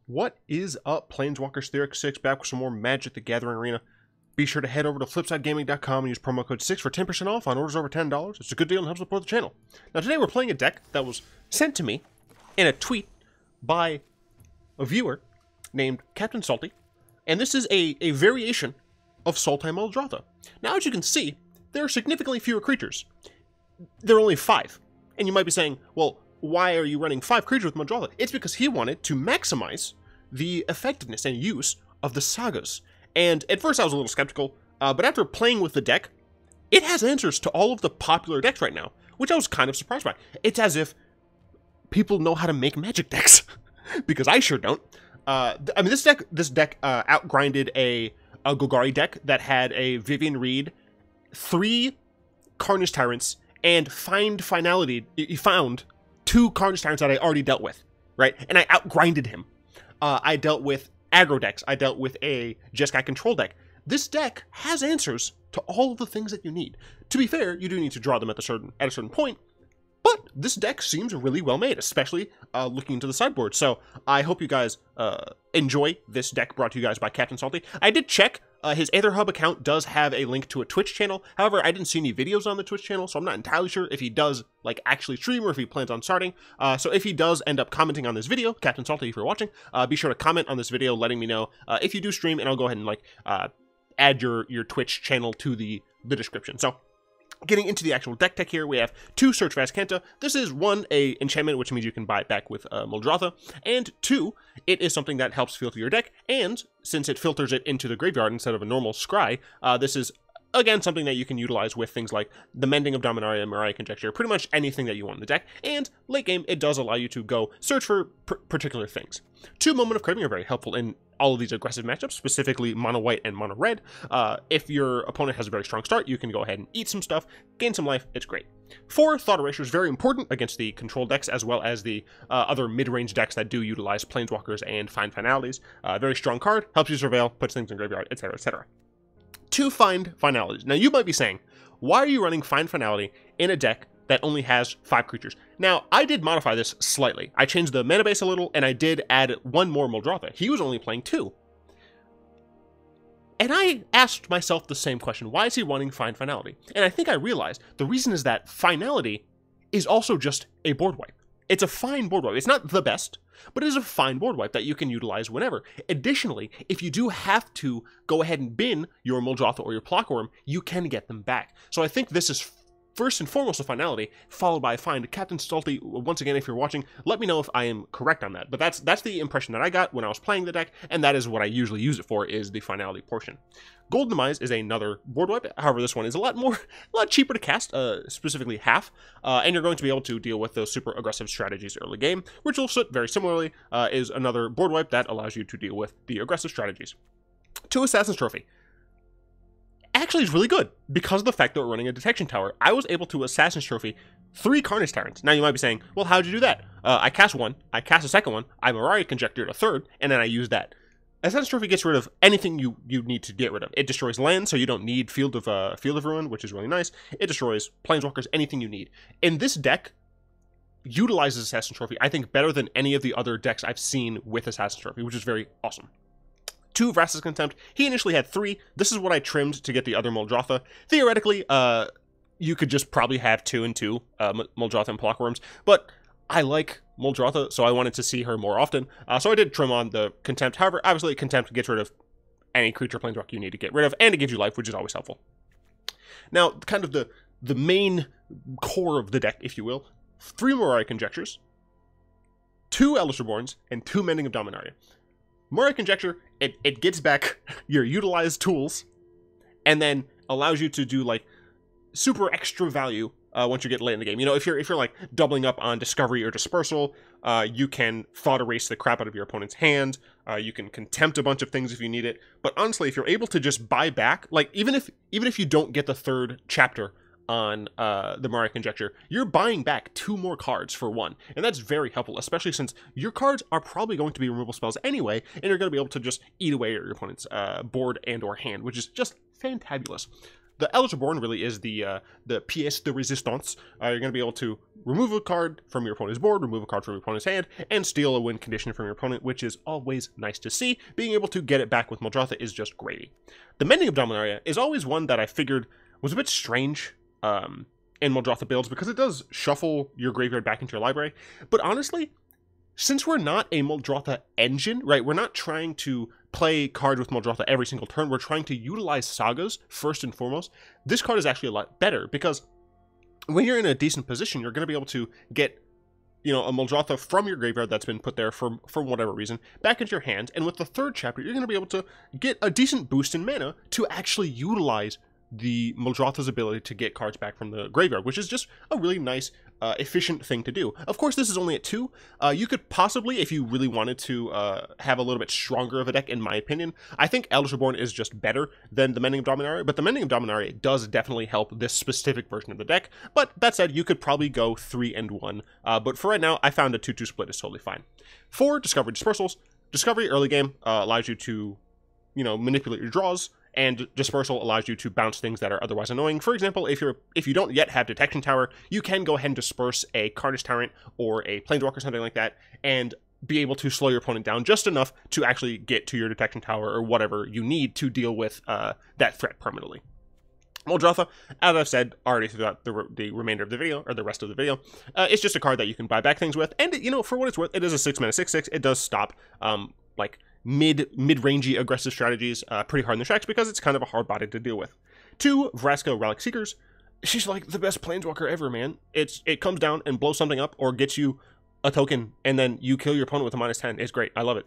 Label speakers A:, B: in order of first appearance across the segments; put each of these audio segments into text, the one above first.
A: What is up, Planeswalkers? Se.3 back with some more Magic the Gathering Arena. Be sure to head over to flipsidegaming.com and use promo code 6 for 10% off on orders over $10. It's a good deal and helps support the channel. Now today we're playing a deck that was sent to me in a tweet by a viewer named Captain Sultai, and this is a variation of Sultai Muldrotha. Now as you can see, there are significantly fewer creatures. There are only 5. And you might be saying, well, why are you running 5 creatures with Muldrotha? It's because he wanted to maximize the effectiveness and use of the Sagas. And at first I was a little skeptical, but after playing with the deck, it has answers to all of the popular decks right now, which I was kind of surprised by. It's as if people know how to make Magic decks, because I sure don't. I mean, this deck outgrinded a Golgari deck that had a Vivian Reed, 3 Carnage Tyrants, and Finality. He found 2 Carnage Tyrants that I already dealt with, right? And I outgrinded him. I dealt with aggro decks. I dealt with a Jeskai control deck. This deck has answers to all of the things that you need. To be fair, you do need to draw them at a certain point, but this deck seems really well made, especially looking into the sideboard. So I hope you guys enjoy this deck brought to you guys by Captain Sultai. I did check. His AetherHub account does have a link to a Twitch channel. However, I didn't see any videos on the Twitch channel, so I'm not entirely sure if he does like actually stream or if he plans on starting. So if he does end up commenting on this video, Captain Sultai, if you're watching, be sure to comment on this video letting me know if you do stream, and I'll go ahead and like add your Twitch channel to the description. So getting into the actual deck tech here, we have 2 Search for Azcanta. This is 1, a enchantment, which means you can buy it back with Muldrotha, and 2, it is something that helps filter your deck, and since it filters it into the graveyard instead of a normal scry, this is, again, something that you can utilize with things like the Mending of Dominaria, Mirari Conjecture, pretty much anything that you want in the deck, and late game, it does allow you to go search for particular things. 2 Moment of Craving are very helpful in all of these aggressive matchups, specifically mono white and mono red. If your opponent has a very strong start, you can go ahead and eat some stuff, gain some life, it's great. 4 Thought Erasure is very important against the control decks as well as the other mid-range decks that do utilize Planeswalkers and Find Finalities. Very strong card, helps you surveil, puts things in graveyard, etc, etc. 2 Find Finalities. Now you might be saying, why are you running Find Finality in a deck that only has 5 creatures? Now, I did modify this slightly. I changed the mana base a little, and I did add 1 more Muldrotha. He was only playing 2. And I asked myself the same question, why is he running Find Finality? And I think I realized the reason is that Finality is also just a board wipe. It's a fine board wipe. It's not the best, but it is a fine board wipe that you can utilize whenever. Additionally, if you do have to go ahead and bin your Muldrotha or your Pelakka Wurm, you can get them back. So I think this is first and foremost a Finality, followed by a Find. Captain Sultai, once again, if you're watching, let me know if I am correct on that. But that's the impression that I got when I was playing the deck, and that is what I usually use it for, is the Finality portion. Golden Demise is another board wipe. However, this one is a lot cheaper to cast, specifically half, and you're going to be able to deal with those super aggressive strategies early game. Ritual of Soot, very similarly, is another board wipe that allows you to deal with the aggressive strategies. 2 Assassin's Trophy. Actually is really good because of the fact that we're running a detection tower. I was able to Assassin's Trophy 3 Carnage Tyrants. Now you might be saying, well, how'd you do that? I cast 1, I cast a second one, I Mirari Conjectured a 3rd, and then I used that. Assassin's Trophy gets rid of anything you need to get rid of. It destroys land, so you don't need Field of Ruin, which is really nice. It destroys Planeswalkers, anything you need. And this deck utilizes Assassin's Trophy, I think, better than any of the other decks I've seen with Assassin's Trophy, which is very awesome. 2 Vraska's Contempt. He initially had 3. This is what I trimmed to get the other Muldrotha. Theoretically, you could just probably have 2 and 2 Muldrotha and Pelakka Wurms, but I like Muldrotha, so I wanted to see her more often. So I did trim on the Contempt. However, obviously, Contempt gets rid of any creature Planeswalker you need to get rid of, and it gives you life, which is always helpful. Now, kind of the main core of the deck, if you will, 3 Mirari Conjectures, 2 Eldest Reborns, and 2 Mending of Dominaria. Mirari Conjecture, it gets back your utilized tools, and then allows you to do like super extra value once you get late in the game. You know, if you're like doubling up on Discovery or Dispersal, you can Thought Erase the crap out of your opponent's hand. You can Contempt a bunch of things if you need it. But honestly, if you're able to just buy back, like even if you don't get the 3rd chapter on the Mirari Conjecture, you're buying back 2 more cards for 1, and that's very helpful, especially since your cards are probably going to be removal spells anyway, and you're going to be able to just eat away at your opponent's board and or hand, which is just fantabulous. the Eldest Reborn really is the pièce de résistance. You're going to be able to remove a card from your opponent's board, remove a card from your opponent's hand, and steal a win condition from your opponent, which is always nice to see. Being able to get it back with Muldrotha is just gravy. The Mending of Dominaria is always one that I figured was a bit strange in Muldrotha builds, because it does shuffle your graveyard back into your library. But honestly, since we're not a Muldrotha engine, right, we're not trying to play cards with Muldrotha every single turn, we're trying to utilize Sagas first and foremost, this card is actually a lot better, because when you're in a decent position, you're going to be able to get, you know, a Muldrotha from your graveyard that's been put there for whatever reason, back into your hand, and with the third chapter, you're going to be able to get a decent boost in mana to actually utilize the Muldrotha's ability to get cards back from the graveyard, which is just a really nice, efficient thing to do. Of course, this is only at 2. You could possibly, if you really wanted to have a little bit stronger of a deck, in my opinion, I think Eldest Reborn is just better than the Mending of Dominaria, but the Mending of Dominaria does definitely help this specific version of the deck. But that said, you could probably go 3 and 1, but for right now, I found a 2-2 split is totally fine. For Discovery Dispersals, Discovery early game allows you to, you know, manipulate your draws, and Dispersal allows you to bounce things that are otherwise annoying. For example, if you don't yet have Detection Tower, you can go ahead and disperse a Carnage Tyrant or a Planeswalker or something like that, and be able to slow your opponent down just enough to actually get to your Detection Tower or whatever you need to deal with that threat permanently. Muldrotha, as I've said already throughout the remainder of the video, or the rest of the video, it's just a card that you can buy back things with, and, you know, for what it's worth, it is a 6-mana 6/6. It does stop, like, mid-rangey aggressive strategies pretty hard in the tracks, because it's kind of a hard body to deal with. 2, Vraska Relic Seekers. She's like the best Planeswalker ever, man. It comes down and blows something up, or gets you a token, and then you kill your opponent with a -10. It's great. I love it.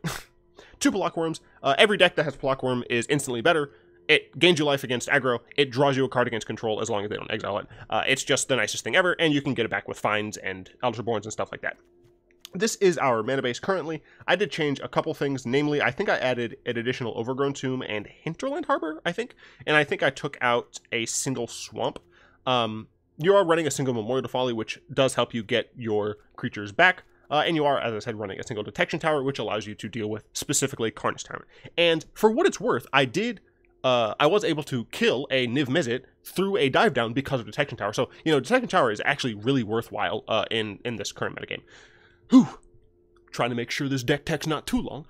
A: 2 Pelakka Wurms. Every deck that has Pelakka Wurm is instantly better. It gains you life against aggro. It draws you a card against control as long as they don't exile it. It's just the nicest thing ever, and you can get it back with finds and Eldest Reborns and stuff like that. This is our mana base currently. I did change a couple things, namely, I think I added an additional Overgrown Tomb and Hinterland Harbor, I think, and I think I took out a single Swamp. You are running a single Memorial to Folly, which does help you get your creatures back, and you are, as I said, running a single Detection Tower, which allows you to deal with specifically Carnage Tyrant. And for what it's worth, I was able to kill a Niv Mizzet through a dive down because of Detection Tower. So, you know, Detection Tower is actually really worthwhile in this current metagame. Whew. Trying to make sure this deck tech's not too long.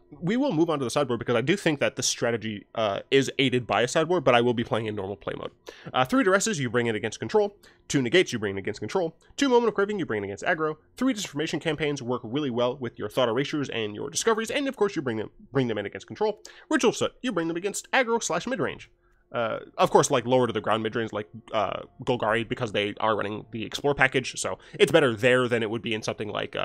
A: We will move on to the sideboard, because I do think that this strategy is aided by a sideboard, but I will be playing in normal play mode. 3 Duresses, you bring it against control. 2 Negates, you bring it against control. 2 Moment of Craving, you bring it against aggro. 3 Disformation Campaigns work really well with your Thought Erasures and your Discoveries, and of course you bring them in against control. Ritual of Soot, you bring them against aggro/midrange. Of course, like lower to the ground midrange, like Golgari, because they are running the Explore package, so it's better there than it would be in something like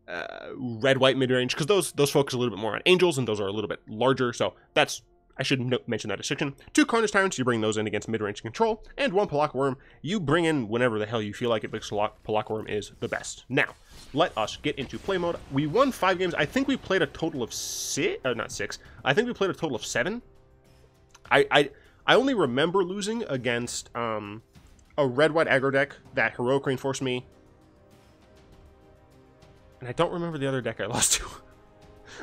A: red-white midrange, because those focus a little bit more on angels, and those are a little bit larger, so that's, I should mention that distinction. 2 Carnage Tyrants, you bring those in against midrange control, and 1 Pelakka Wurm, you bring in whenever the hell you feel like it, because Pelakka Wurm is the best. Now, let us get into play mode. We won 5 games. I think we played a total of 6, not 6, I think we played a total of 7. I only remember losing against a red-white aggro deck that Heroic Reinforced me, and I don't remember the other deck I lost to.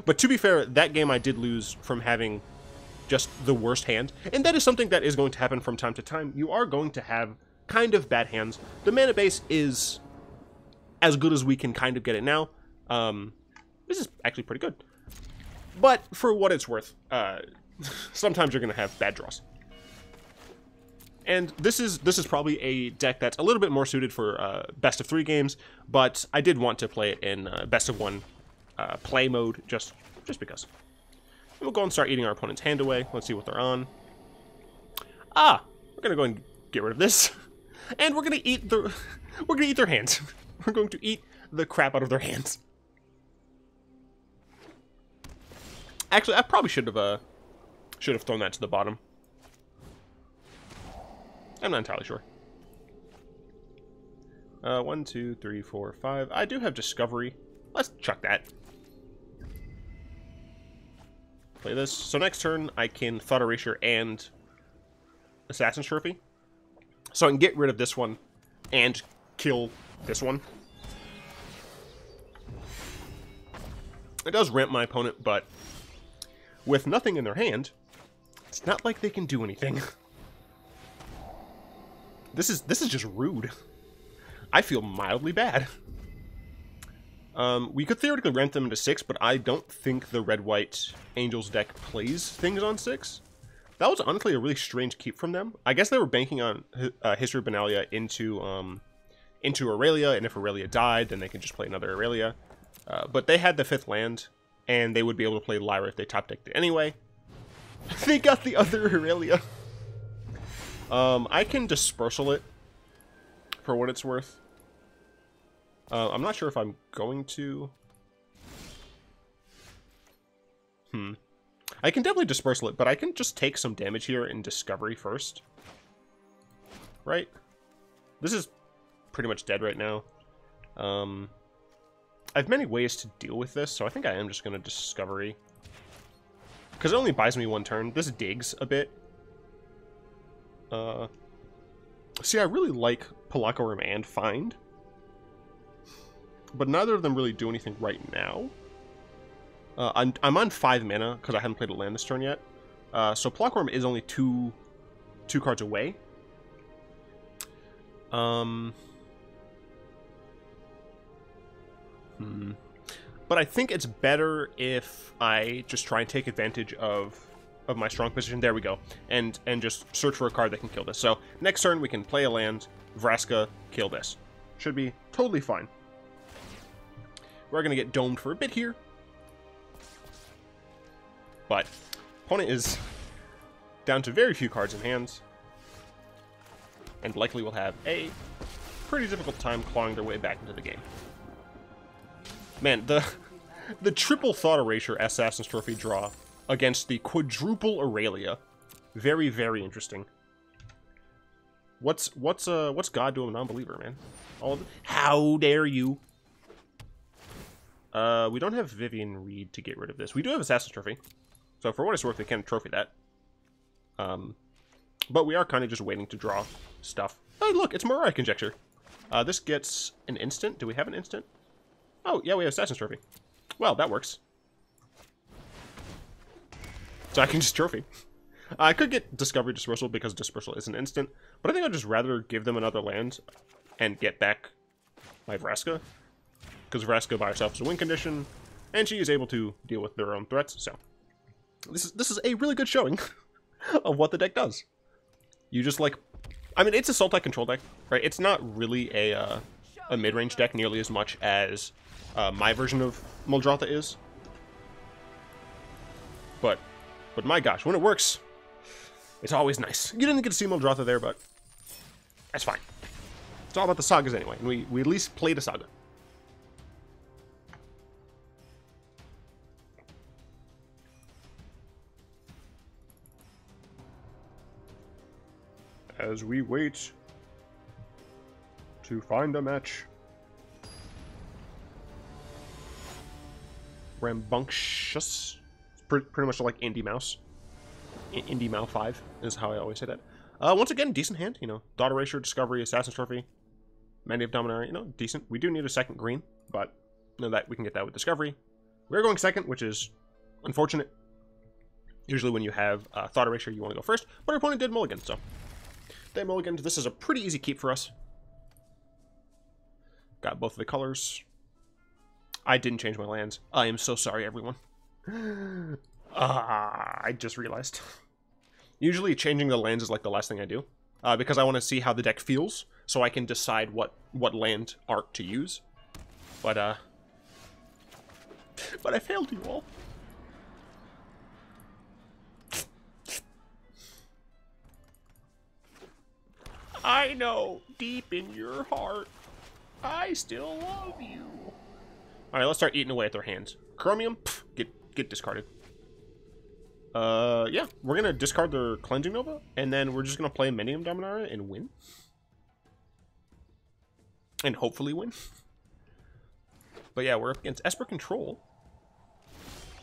A: But to be fair, that game I did lose from having just the worst hand, and that is something that is going to happen from time to time. You are going to have kind of bad hands. The mana base is as good as we can kind of get it now. This is actually pretty good. But for what it's worth, sometimes you're going to have bad draws. And this is probably a deck that's a little bit more suited for best of 3 games, but I did want to play it in best of 1 play mode just because. And we'll go and start eating our opponent's hand away. Let's see what they're on. We're going to go and get rid of this. And we're going to eat their hands. We're going to eat the crap out of their hands. Actually, I probably should have thrown that to the bottom. I'm not entirely sure. 1, 2, 3, 4, 5. I do have Discovery. Let's chuck that. Play this. So next turn, I can Thought Erasure and Assassin's Trophy. So I can get rid of this one and kill this one. It does ramp my opponent, but with nothing in their hand, It's not like they can do anything. This is just rude. I feel mildly bad. We could theoretically ramp them into 6, but I don't think the red-white Angels deck plays things on 6. That was honestly a really strange keep from them. I guess they were banking on History of Benalia into Aurelia, and if Aurelia died, then they could just play another Aurelia. But they had the 5th land, and they would be able to play Lyra if they top-decked it anyway. They got the other Aurelia. I can Dispersal it, for what it's worth. I'm not sure if I'm going to... I can definitely Dispersal it, but I can just take some damage here in Discovery first. Right? This is pretty much dead right now. I have many ways to deal with this, so I think I am just going to Discovery. Because it only buys me 1 turn. This digs a bit. See, I really like Pelakka Wurm and Find. But neither of them really do anything right now. I'm on 5 mana, because I haven't played a land this turn yet. So Pelakka Wurm is only two cards away. But I think it's better if I just try and take advantage of my strong position. There we go. And just search for a card that can kill this. So next turn we can play a land, Vraska, kill this. Should be totally fine. We're going to get domed for a bit here. But opponent is down to very few cards in hand. And likely will have a pretty difficult time clawing their way back into the game. Man, the triple Thought Erasure Assassin's Trophy draw against the quadruple Aurelia. Very, very interesting. What's God to a non-believer, man? All of it? How dare you? We don't have Vivian Reed to get rid of this. We do have Assassin's Trophy. So for what it's worth, we can trophy that. But we are kind of just waiting to draw stuff. Hey, look, it's Mirari Conjecture. This gets an instant. Do we have an instant? Oh, yeah, we have Assassin's Trophy. Well, that works. So I can just trophy. I could get Discovery Dispersal because Dispersal is an instant, but I think I'd just rather give them another land and get back my Vraska. Because Vraska by herself is a win condition, and she is able to deal with their own threats, so... This is a really good showing of what the deck does. You just, like... I mean, it's a Sultai control deck, right? It's not really a mid-range deck nearly as much as my version of Muldrotha is. But my gosh, when it works, it's always nice. You didn't get to see Muldrotha there, but that's fine. It's all about the Sagas anyway, and we at least played a Saga. As we wait to find a match. Rambunctious. It's pretty much like Indie Mouse. Indie Mouse 5 is how I always say that. Once again, decent hand, you know. Thought Erasure, Discovery, Assassin's Trophy, Mending of Dominaria, you know, decent. We do need a second green, but you know that we can get that with Discovery. We're going second, which is unfortunate. Usually when you have Thought Erasure, you want to go first, but our opponent did mulligan, so... They mulliganed. This is a pretty easy keep for us. Got both of the colors. I didn't change my lands. I am so sorry, everyone. I just realized. Usually changing the lands is like the last thing I do. Because I want to see how the deck feels, so I can decide what land art to use. But I failed you all. I know, deep in your heart, I still love you. Alright, let's start eating away at their hands. Chromium, pff, get discarded. Yeah, we're gonna discard their Cleansing Nova, and then we're just gonna play Mending of Dominaria and win. And hopefully win. But yeah, we're up against Esper Control.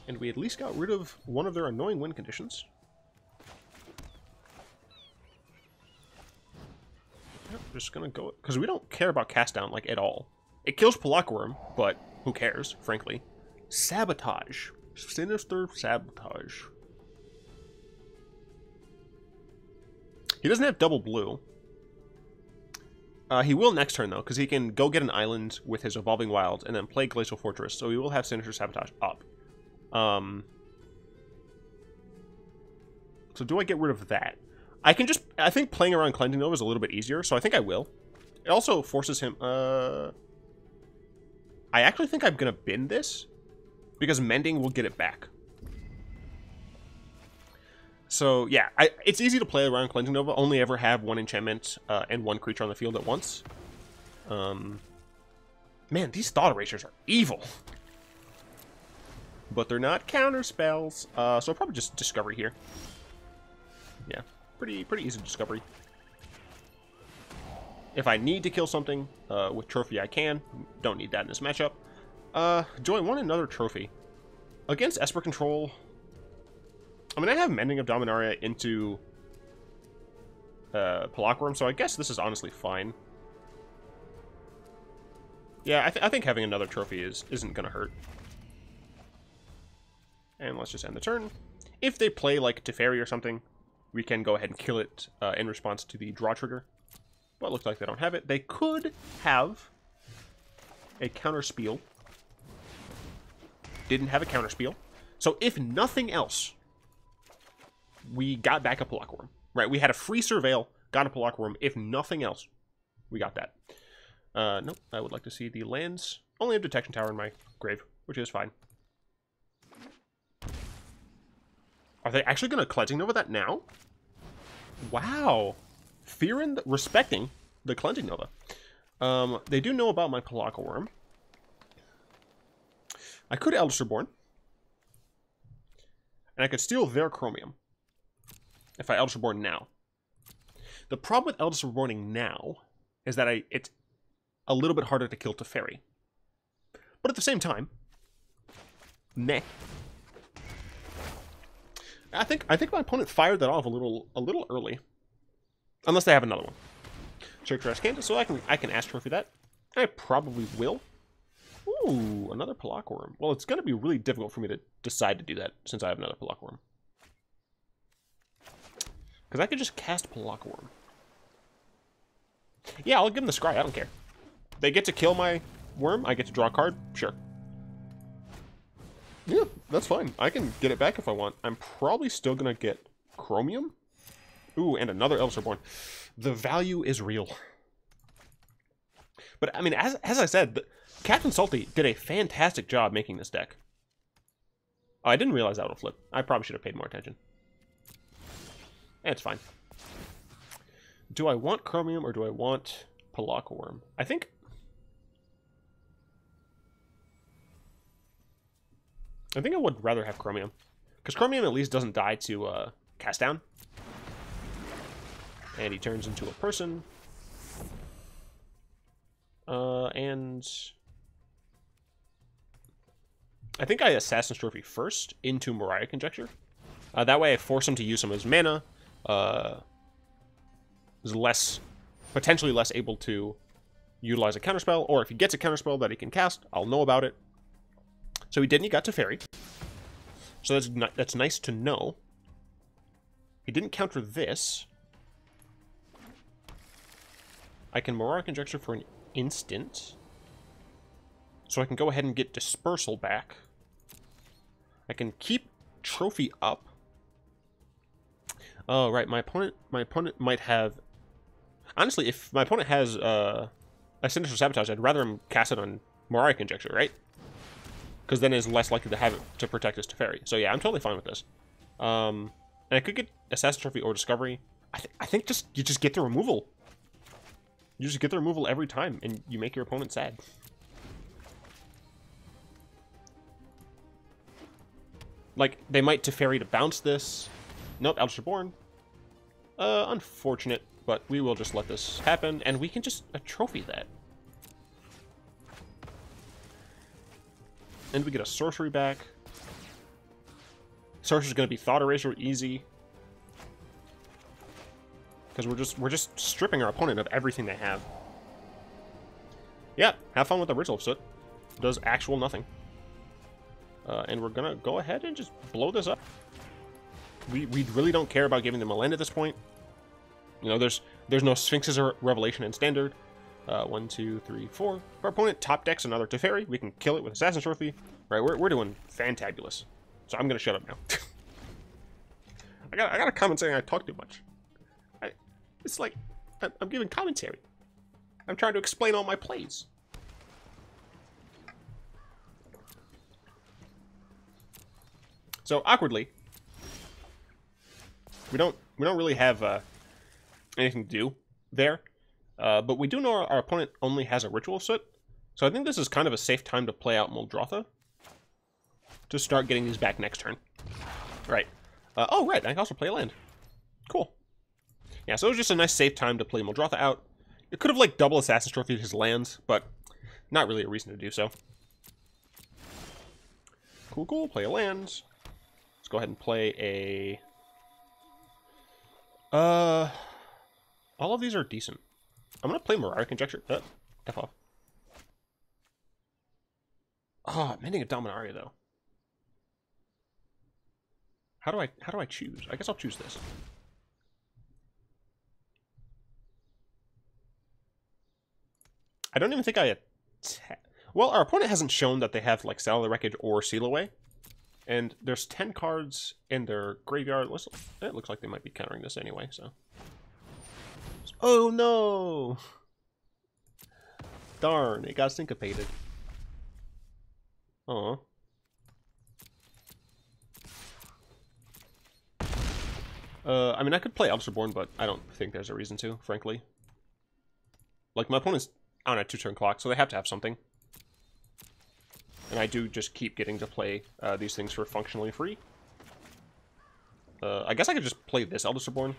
A: And we at least got rid of one of their annoying win conditions. Just gonna go because we don't care about cast down like at all. It kills Pelakka Wurm, but who cares, frankly. Sabotage. Sinister Sabotage. He doesn't have double blue. He will next turn, though, because he can go get an island with his Evolving Wilds and then play Glacial Fortress, so he will have Sinister Sabotage up. So do I get rid of that? I think playing around Cleansing Nova is a little bit easier, so I think I will. It also forces him... I actually think I'm going to bin this, because Mending will get it back. So, yeah, it's easy to play around Cleansing Nova. Only ever have one enchantment and one creature on the field at once. Man, these Thought Erasures are evil. But they're not counter spells. So probably just Discovery here. Yeah, pretty easy Discovery. If I need to kill something with Trophy, I can. Don't need that in this matchup. Do I want another Trophy? Against Esper Control... I mean, I have Mending of Dominaria into Pelakka Wurm, so I guess this is honestly fine. Yeah, I think having another trophy isn't going to hurt. And let's just end the turn. If they play, like, Teferi or something, we can go ahead and kill it in response to the draw trigger. But it looks like they don't have it. They could have a counter spiel. Didn't have a counter spiel. So if nothing else... we got back a Pelakka Wurm, right? We had a free Surveil, got a Pelakka Wurm. If nothing else, we got that. Nope, I would like to see the lands. Only have Detection Tower in my grave, which is fine. Are they actually going to Cleansing Nova that now? Wow. Fearing, respecting the Cleansing Nova. They do know about my Pelakka Wurm. I could Eldest Reborn. And I could steal their Chromium. If I Eldest Reborn now. The problem with Eldest Reborning now is that it's a little bit harder to kill Teferi. But at the same time, meh. I think my opponent fired that off a little early. Unless they have another one. Search for Azcanta, so I can ask Trophy that. I probably will. Ooh, another Pelakka Wurm. Well, it's going to be really difficult for me to decide to do that since I have another Pelakka Wurm. Because I could just cast Pelakka Wurm. Yeah, I'll give them the Scry. I don't care. They get to kill my worm. I get to draw a card. Sure. Yeah, that's fine. I can get it back if I want. I'm probably still going to get Chromium. Ooh, and another Eldest Reborn. The value is real. But, I mean, as I said, Captain Sultai did a fantastic job making this deck. Oh, I didn't realize that would flip. I probably should have paid more attention. It's fine. Do I want Chromium or do I want Pelakka Wurm? I think I would rather have Chromium. Because Chromium at least doesn't die to cast down. And he turns into a person. And I think I Assassin's Trophy first into Mirari Conjecture. That way I force him to use some of his mana. Is potentially less able to utilize a counterspell, or if he gets a counterspell that he can cast, I'll know about it. So he didn't, he got Teferi. So that's nice to know. He didn't counter this. I can Mirari Conjecture for an instant. So I can go ahead and get Dispersal back. I can keep Trophy up. Oh, right, my opponent might have... Honestly, if my opponent has a Sinister Sabotage, I'd rather him cast it on Mirari Conjecture, right? Because then it's less likely to have it to protect his Teferi. So yeah, I'm totally fine with this. And I could get Assassin's Trophy or Discovery. I think you just get the removal. You just get the removal every time, and you make your opponent sad. Like, they might Teferi to bounce this. Nope, Eldest Reborn. Unfortunate, but we will just let this happen, and we can just trophy that. And we get a sorcery back. Sorcery's gonna be Thought Erasure easy. Because we're just stripping our opponent of everything they have. Yeah, have fun with the Ritual of Soot. Does actual nothing. And we're gonna go ahead and just blow this up. We really don't care about giving them a land at this point. You know, there's no Sphinx's Revelation in Standard. 1, 2, 3, 4. If our opponent top decks another Teferi, we can kill it with Assassin's Trophy. Right, we're doing fantabulous. So I'm gonna shut up now. I got a comment saying I talk too much. It's like I'm giving commentary. I'm trying to explain all my plays. So awkwardly, we don't really have anything to do there, but we do know our opponent only has a Ritual of Soot, so I think this is kind of a safe time to play out Muldrotha to start getting these back next turn. Right. Oh, right. I can also play a land. Cool. Yeah, so it was just a nice safe time to play Muldrotha out. It could have like double Assassin's Trophy his lands, but not really a reason to do so. Cool, cool. Play a land. Let's go ahead and play a... all of these are decent. I'm gonna play Mirari Conjecture. F off. Oh, Mending of Dominaria though. How do I choose? I guess I'll choose this. I don't even think I attack. Well, our opponent hasn't shown that they have like Saddle the Wreckage or Seal Away. And there's 10 cards in their graveyard. It looks like they might be countering this anyway, so. Oh no! Darn, it got syncopated. Aw. I mean, I could play Eldest Reborn, but I don't think there's a reason to, frankly. Like, my opponent's on a 2-turn clock, so they have to have something. And I do just keep getting to play these things for functionally free. I guess I could just play this Eldest Reborn.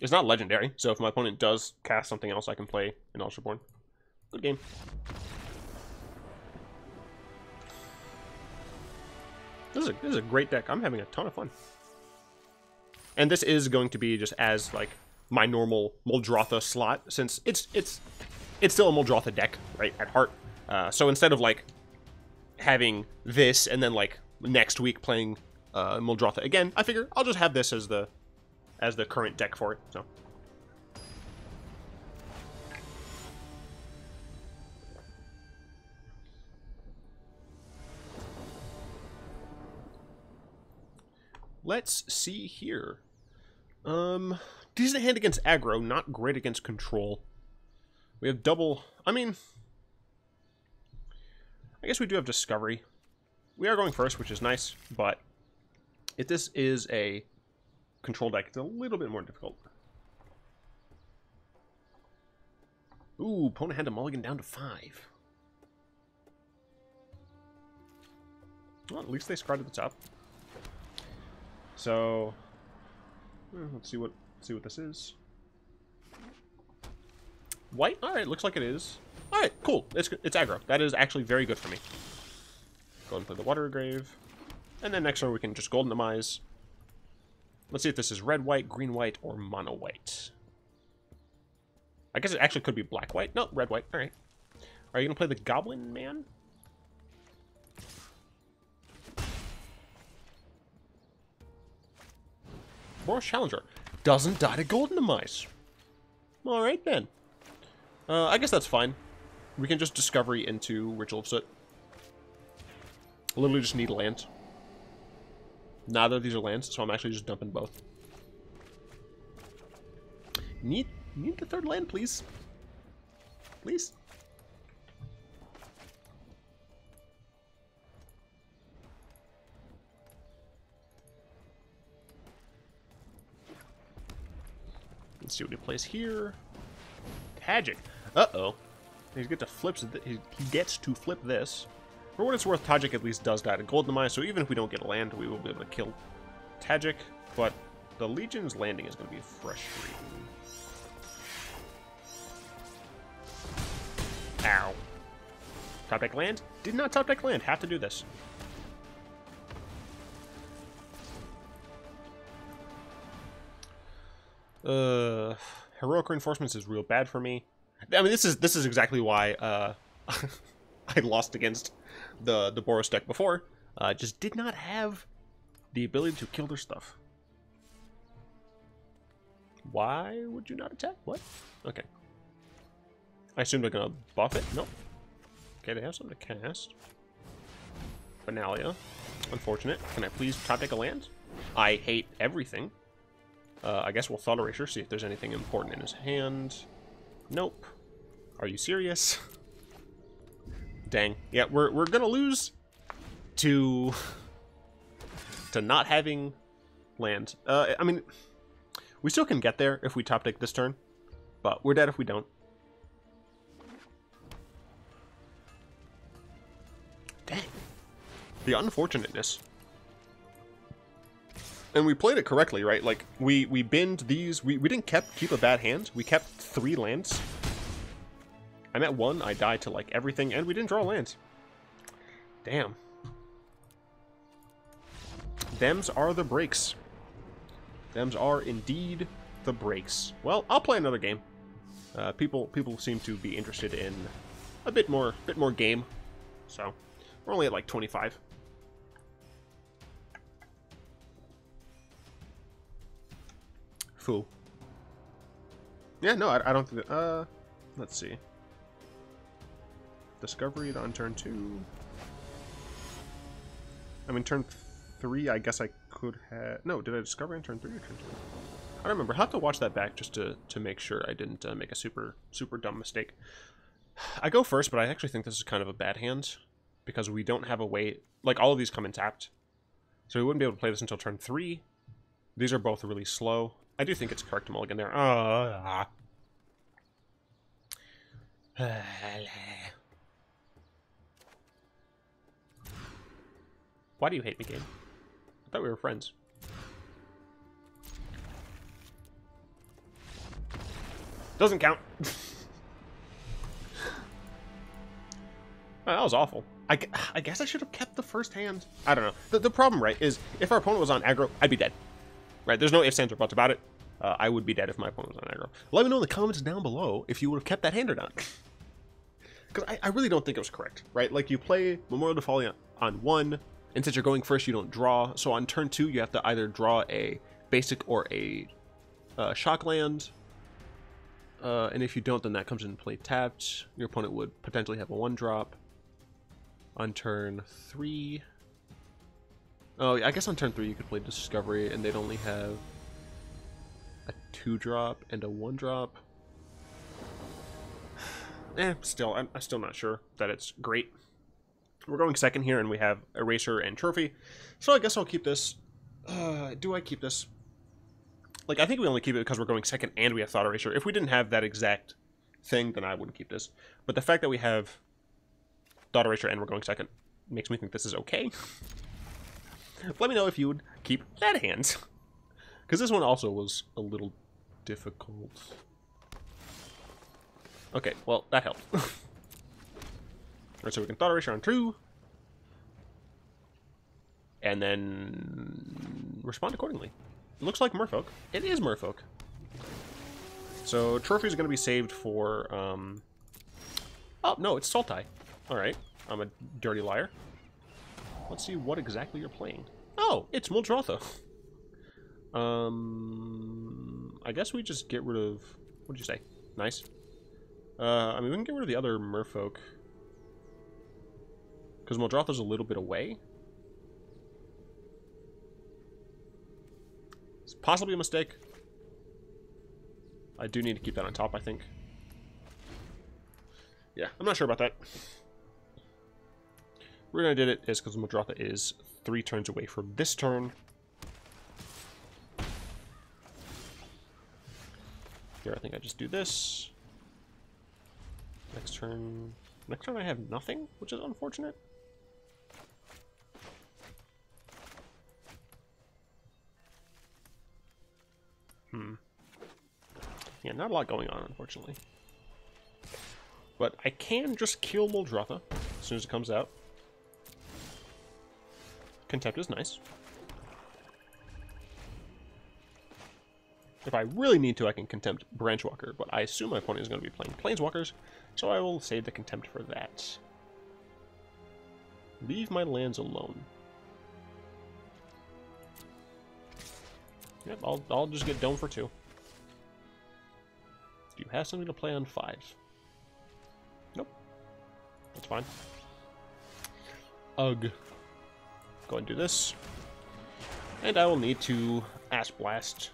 A: It's not legendary, so if my opponent does cast something else, I can play an Eldest Reborn. Good game. This is a great deck. I'm having a ton of fun. And this is going to be just as, like, my normal Muldrotha slot, since it's still a Muldrotha deck, right, at heart. So instead of, like, having this and then, like, next week playing Muldrotha again, I figure I'll just have this as the current deck for it, so. Let's see here. Decent hand against aggro, not great against control. We have double... I mean... I guess we do have Discovery. We are going first, which is nice, but if this is a control deck, it's a little bit more difficult. Ooh, opponent had to mulligan down to 5. Well, at least they scarred at the top. So, let's see what this is. White? Alright, looks like it is. Alright, cool. It's aggro. That is actually very good for me. Go ahead and play the Watery Grave. And then next turn we can just Golden Demise. Let's see if this is red-white, green-white, or mono-white. I guess it actually could be black-white. No, red-white. Alright. Are you going to play the Goblin Man? Boros Challenger doesn't die to Golden Demise. Alright then. I guess that's fine. We can just Discovery into Ritual of Soot. Literally just need lands. Neither of these are lands, so I'm actually just dumping both. Need the third land, please. Please. Let's see what he plays here. Tajic. Uh-oh. He gets to flip this. For what it's worth, Tajic at least does die to Golden Demise, so even if we don't get a land, we will be able to kill Tajic. But the Legion's landing is going to be frustrating. Ow. Top deck land? Did not top deck land. Have to do this. Heroic Reinforcements is real bad for me. I mean, this is exactly why I lost against the Boros deck before. Just did not have the ability to kill their stuff. Why would you not attack? What? Okay. I assume they're gonna buff it? Nope. Okay, they have something to cast. Finalia. Unfortunate. Can I please top deck a land? I hate everything. I guess we'll Thought Erasure, see if there's anything important in his hand. Nope. Are you serious? Dang. Yeah, we're gonna lose to not having land. I mean, we still can get there if we top deck this turn, but we're dead if we don't. Dang. The unfortunateness. And we played it correctly, right? Like, we binned these. We didn't keep a bad hand. We kept 3 lands. I'm at 1. I died to, like, everything, and we didn't draw lands. Damn. Thems are the breaks. Thems are indeed the breaks. Well, I'll play another game. People seem to be interested in a bit more game. So, we're only at, like, 25. Fool. Yeah, no, I don't think that, let's see. Discovery on turn 2. I mean, turn 3, I guess I could have... No, did I discover on turn 3 or turn 2? I don't remember. I'll have to watch that back just to make sure I didn't make a super dumb mistake. I go first, but I actually think this is kind of a bad hand, because we don't have a way... Like, all of these come in tapped. So we wouldn't be able to play this until turn 3. These are both really slow. I do think it's correct to mulligan there. Why do you hate me, game? I thought we were friends. Doesn't count. That was awful. I guess I should have kept the first hand. I don't know. The problem, right, is if our opponent was on aggro, I'd be dead. Right, there's no ifs, ands, or buts about it. I would be dead if my opponent was on aggro. Let me know in the comments down below if you would have kept that hand or not. Because I really don't think it was correct, right? Like, you play Memorial to Folly on 1, and since you're going first, you don't draw. So on turn 2, you have to either draw a basic or a shock land. And if you don't, then that comes into play tapped. Your opponent would potentially have a 1-drop. On turn 3... Oh, I guess on turn 3 you could play Discovery, and they'd only have a 2-drop and a 1-drop. Still, I'm still not sure that it's great. We're going second here, and we have Eraser and Trophy. So I guess I'll keep this. Do I keep this? Like, I think we only keep it because we're going second and we have Thought Erasure. If we didn't have that exact thing, then I wouldn't keep this. But the fact that we have Thought Erasure and we're going second makes me think this is okay. Let me know if you would keep that hand. Because this one also was a little difficult. Okay, well, that helped. Alright, so we can Thought Erasure on 2. And then respond accordingly. It looks like Merfolk. It is Merfolk. So Trophy is going to be saved for... Oh, no, it's Sultai. Alright, I'm a dirty liar. Let's see what exactly you're playing. Oh, it's Muldrotha. I guess we just get rid of... What did you say? Nice. I mean, we can get rid of the other Merfolk. Because Muldrotha's a little bit away. It's possibly a mistake. I do need to keep that on top, I think. Yeah, I'm not sure about that. The reason I did it is because Muldrotha is 3 turns away from this turn. Here, I think I just do this. Next turn I have nothing, which is unfortunate. Yeah, not a lot going on, unfortunately. But I can just kill Muldrotha as soon as it comes out. Contempt is nice. If I really need to, I can Contempt Branchwalker, but I assume my opponent is going to be playing Planeswalkers, so I will save the Contempt for that. Leave my lands alone. Yep, I'll just get Dome for 2. has something to play on 5. Nope. That's fine. Ugh. Go and do this. And I will need to Ass Blast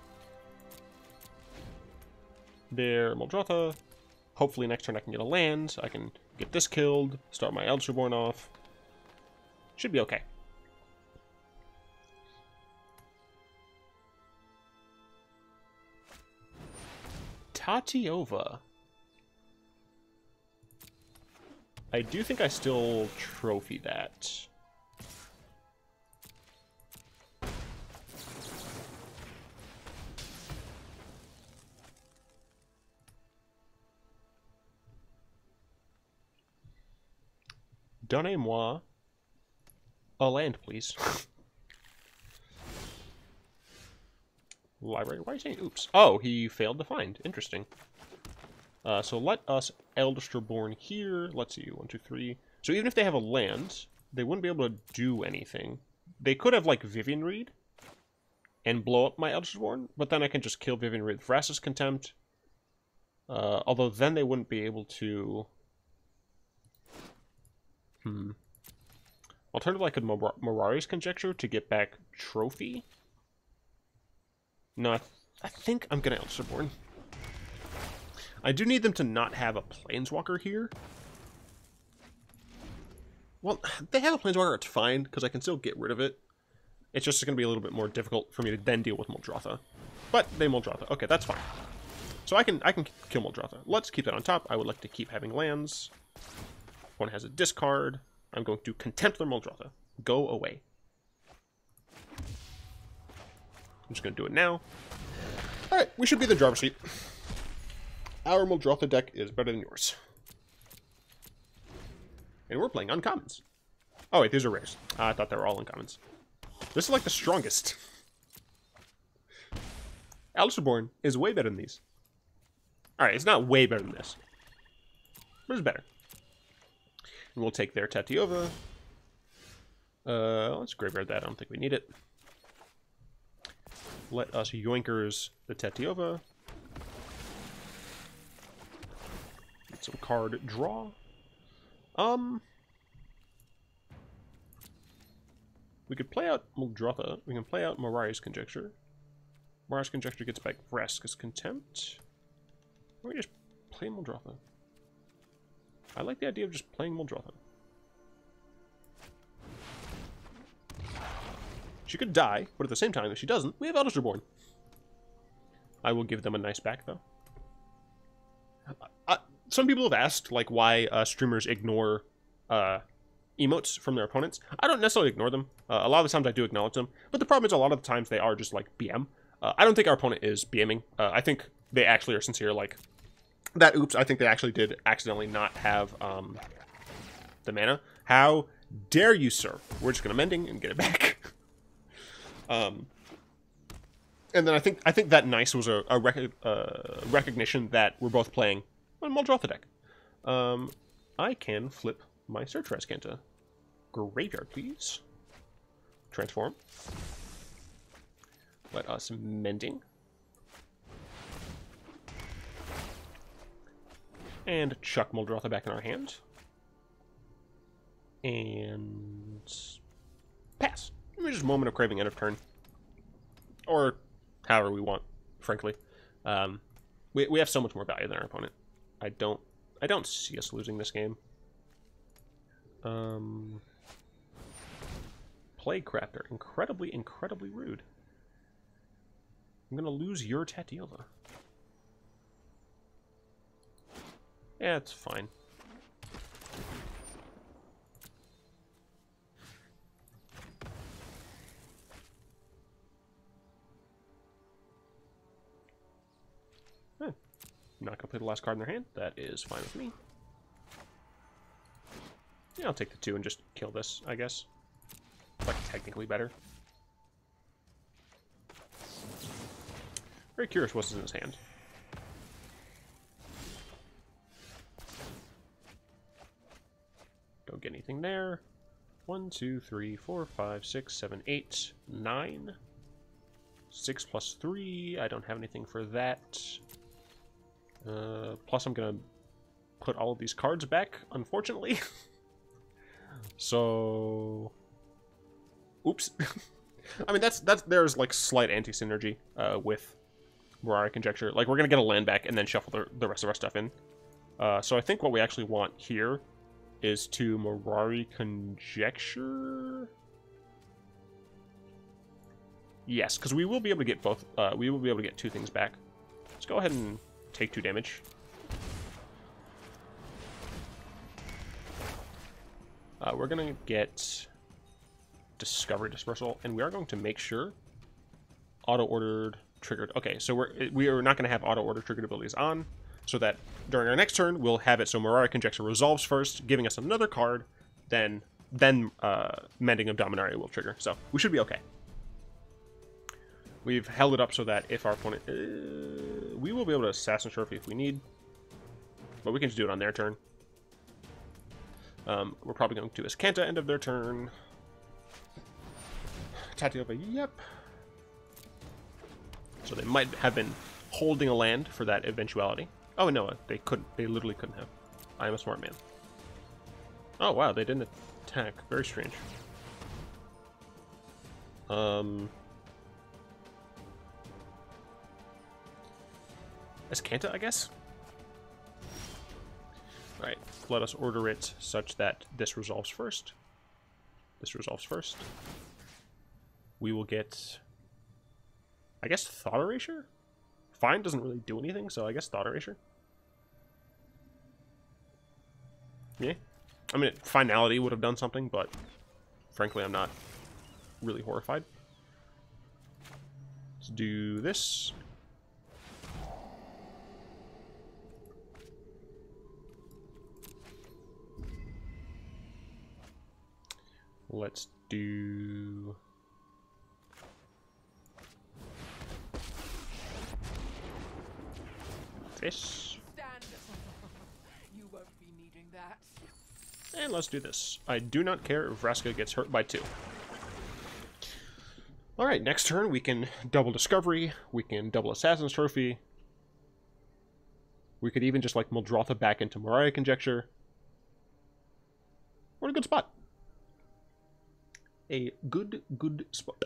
A: their Muldrotha. Hopefully next turn I can get a land. I can get this killed, start my Eldest Reborn off. Should be okay. Tatiova. I do think I still trophy that. Donnez-moi a land, please. Library. Why are you saying oops? Oh, he failed to find. Interesting. So let us Eldest Reborn here. Let's see. 1, 2, 3. So even if they have a land, they wouldn't be able to do anything. They could have, like, Vivian Reed and blow up my Eldest Reborn, but then I can just kill Vivian Reed with Vraska's Contempt. Although then they wouldn't be able to... Alternatively, I could Mirari's Conjecture to get back Trophy. No, I think I'm going to Eldest Reborn. I do need them to not have a Planeswalker here. Well, they have a Planeswalker, it's fine, because I can still get rid of it. It's just going to be a little bit more difficult for me to then deal with Muldrotha. But they Muldrotha. Okay, that's fine. So I can kill Muldrotha. Let's keep that on top. I would like to keep having lands. One has a discard. I'm going to Contempt their Muldrotha. Go away. I'm just going to do it now. Alright, we should be the driver's seat. Our Muldrotha deck is better than yours. And we're playing uncommons. Oh wait, these are rares. I thought they were all uncommons. This is like the strongest. Eldest Reborn is way better than these. Alright, it's not way better than this. But it's better. And we'll take their Tatiova. Let's graveyard that. I don't think we need it. Let us yoinkers the Tatiova. Get some card draw. We could play out Muldrotha. We can play out Mirari's Conjecture. Mirari's Conjecture gets back Vraska's Contempt. Or we just play Muldrotha. I like the idea of just playing Muldrotha. She could die, but at the same time, if she doesn't, we have Eldest Reborn. I will give them a nice back, though. Some people have asked, like, why streamers ignore emotes from their opponents. I don't necessarily ignore them. A lot of the times I do acknowledge them. But the problem is a lot of the times they are just, like, BM. I don't think our opponent is BMing. I think they actually are sincere, like... That oops, I think they actually did accidentally not have the mana. How dare you, sir? We're just going to Mending and get it back. And then I think that nice was a recognition that we're both playing a Muldrotha deck. I can flip my Search for Azcanta. Graveyard, please. Transform. Let us Mending. And chuck Muldrotha back in our hand. And... pass. Maybe just Moment of Craving end of turn. Or however we want, frankly. We have so much more value than our opponent. I don't see us losing this game. Plaguecrafter. Incredibly, incredibly rude. I'm gonna lose your Tatiova. Yeah, it's fine. I'm not gonna play the last card in their hand. That is fine with me. Yeah, I'll take the 2 and just kill this, I guess. Like, technically better. Very curious what's in his hand. Don't get anything there. 1, 2, 3, 4, 5, 6, 7, 8, 9. 6 plus 3. I don't have anything for that. Plus, I'm gonna put all of these cards back, unfortunately. So, oops. I mean, there's like slight anti-synergy with Mirari Conjecture. Like, we're gonna get a land back and then shuffle the rest of our stuff in. So I think what we actually want here is to Mirari Conjecture. Yes, because we will be able to get both. We will be able to get two things back. Let's go ahead and take 2 damage. We're gonna get Discovery Dispersal, and we are going to make sure auto-ordered triggered. Okay, so we are not going to have auto-order triggered abilities on, so that during our next turn we'll have it so Mirari Conjecture resolves first, giving us another card, then Mending of Dominaria will trigger. So we should be okay. We've held it up so that if our opponent... we will be able to Assassin Trophy if we need, but we can just do it on their turn. We're probably going to Azcanta end of their turn. Tatiova, yep. So they might have been holding a land for that eventuality. Oh no, they couldn't. They literally couldn't have. I am a smart man. Oh wow, they didn't attack. Very strange. Azcanta, I guess? Alright, let us order it such that this resolves first. This resolves first. We will get, I guess, Thought Erasure? Fine doesn't really do anything, so I guess Thought Erasure. Yeah. I mean, Finality would have done something, but frankly, I'm not really horrified. Let's do this. Let's do... this.
B: You won't be needing that.
A: And let's do this. I do not care if Vraska gets hurt by 2. Alright, next turn we can double Discovery, we can double Assassin's Trophy. We could even just like Muldrotha back into Mirari Conjecture. We're in a good spot. A good spot.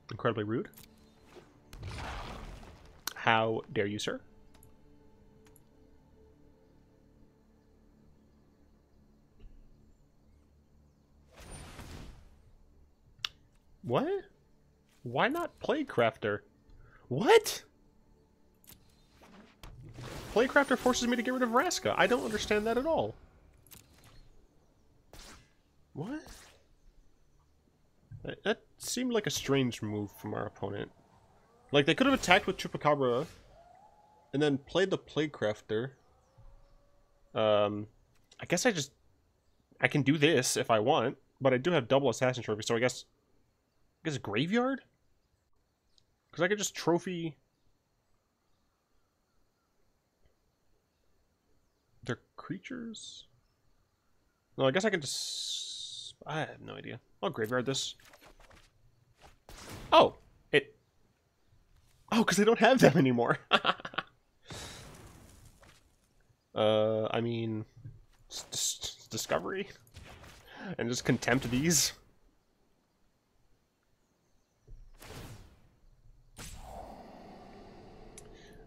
A: Incredibly rude. How dare you, sir? What? Why not Plaguecrafter? What? Plaguecrafter forces me to get rid of Vraska. I don't understand that at all. What? That seemed like a strange move from our opponent. Like, they could have attacked with Chupacabra and then played the Plaguecrafter. I guess I can do this if I want, but I do have double Assassin Trophy, so I guess Graveyard? Because I could just trophy their creatures? No, I guess I can just... I have no idea. I'll Graveyard this. Oh! Oh, because they don't have them anymore! I mean... Discovery? And just Contempt these?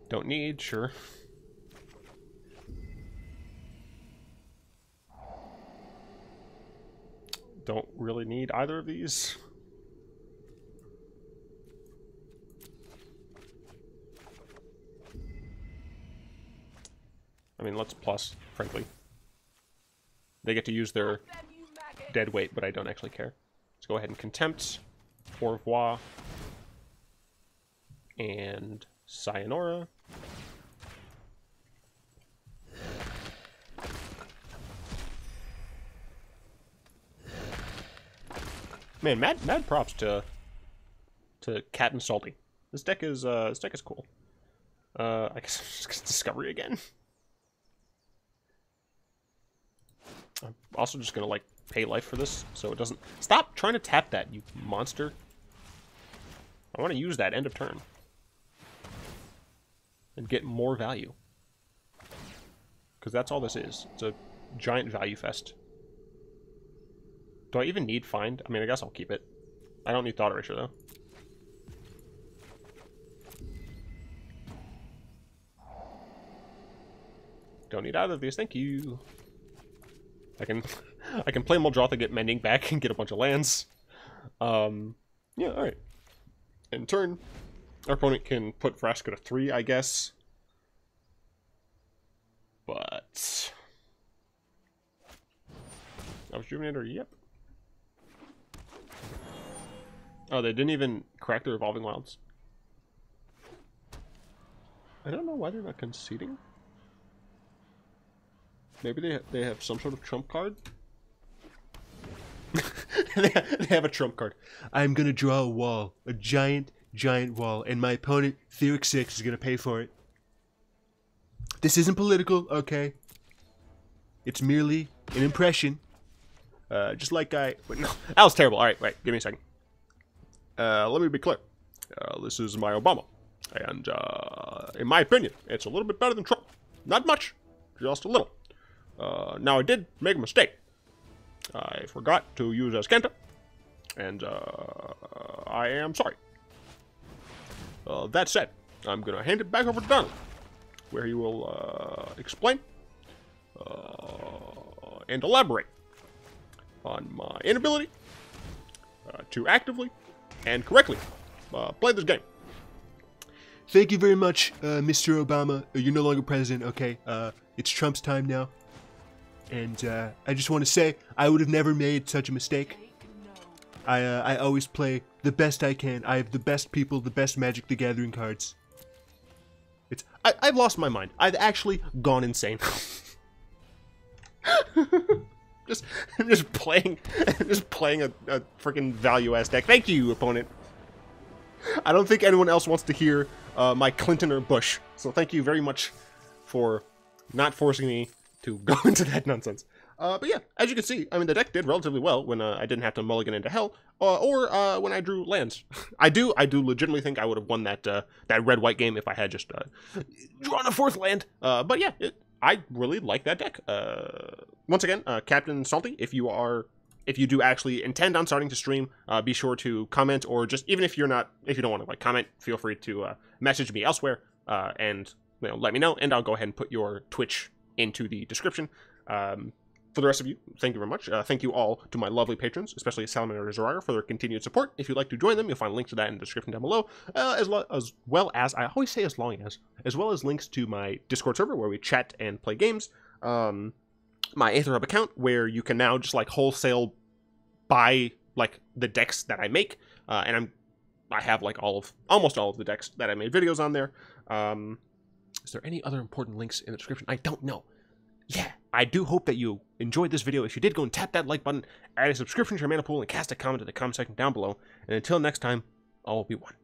A: Don't need, sure. Don't really need either of these. I mean, let's plus, frankly. They get to use their dead weight, but I don't actually care. Let's go ahead and Contempt, Au revoir, and Sayonara. Man, mad props to to Captain Salty. This deck is cool. I guess I'm just gonna Discovery again. I'm also just gonna like pay life for this, so it doesn't. Stop trying to tap that, you monster. I want to use that end of turn and get more value, because that's all this is. It's a giant value fest. Do I even need Find? I mean, I guess I'll keep it. I don't need Thought Erasure though. Don't need either of these, thank you. I can play Muldrotha, get Mending back, and get a bunch of lands. Yeah, alright. In turn, our opponent can put Vraska to 3, I guess. But... Rejuvenator, yep. Oh, they didn't even crack the Revolving Wilds. I don't know why they're not conceding. Maybe they have some sort of trump card? They have a trump card. I'm gonna draw a wall. A giant wall. And my opponent, Se.3, is gonna pay for it. This isn't political, okay? It's merely an impression. Just like I... Wait, no, that was terrible. Alright, wait, give me a second. Let me be clear. This is my Obama. And, in my opinion, it's a little bit better than Trump. Not much, just a little. Now I did make a mistake. I forgot to use Azcanta, and I am sorry. That said, I'm gonna hand it back over to Donald, where he will explain and elaborate on my inability to actively and correctly play this game. Thank you very much, Mr. Obama. You're no longer president, okay? It's Trump's time now. And I just want to say, I would have never made such a mistake. I always play the best I can. I have the best people, the best Magic the Gathering cards. I've lost my mind. I've actually gone insane. I'm just playing a freaking value-ass deck. Thank you, opponent. I don't think anyone else wants to hear my Clinton or Bush. So thank you very much for not forcing me to go into that nonsense. But yeah, as you can see, I mean, the deck did relatively well when I didn't have to mulligan into hell, or when I drew lands. I do legitimately think I would have won that red-white game if I had just drawn a 4th land. But yeah, I really like that deck. Once again, Captain Salty, if you do actually intend on starting to stream, be sure to comment, or just even if you don't want to like comment, feel free to message me elsewhere and let me know, and I'll go ahead and put your Twitch into the description. For the rest of you, thank you very much. Thank you all to my lovely patrons, especially Salamander and Zeraya, for their continued support. If you'd like to join them, you'll find links to that in the description down below, as well as, I always say as well as links to my Discord server where we chat and play games, my Aether Hub account where you can now just like wholesale buy like the decks that I make, and I have like almost all of the decks that I made videos on there. Is there any other important links in the description? I don't know. Yeah, I do hope that you enjoyed this video. If you did, go and tap that like button, add a subscription to your mana pool, and cast a comment in the comment section down below. And until next time, all will be one.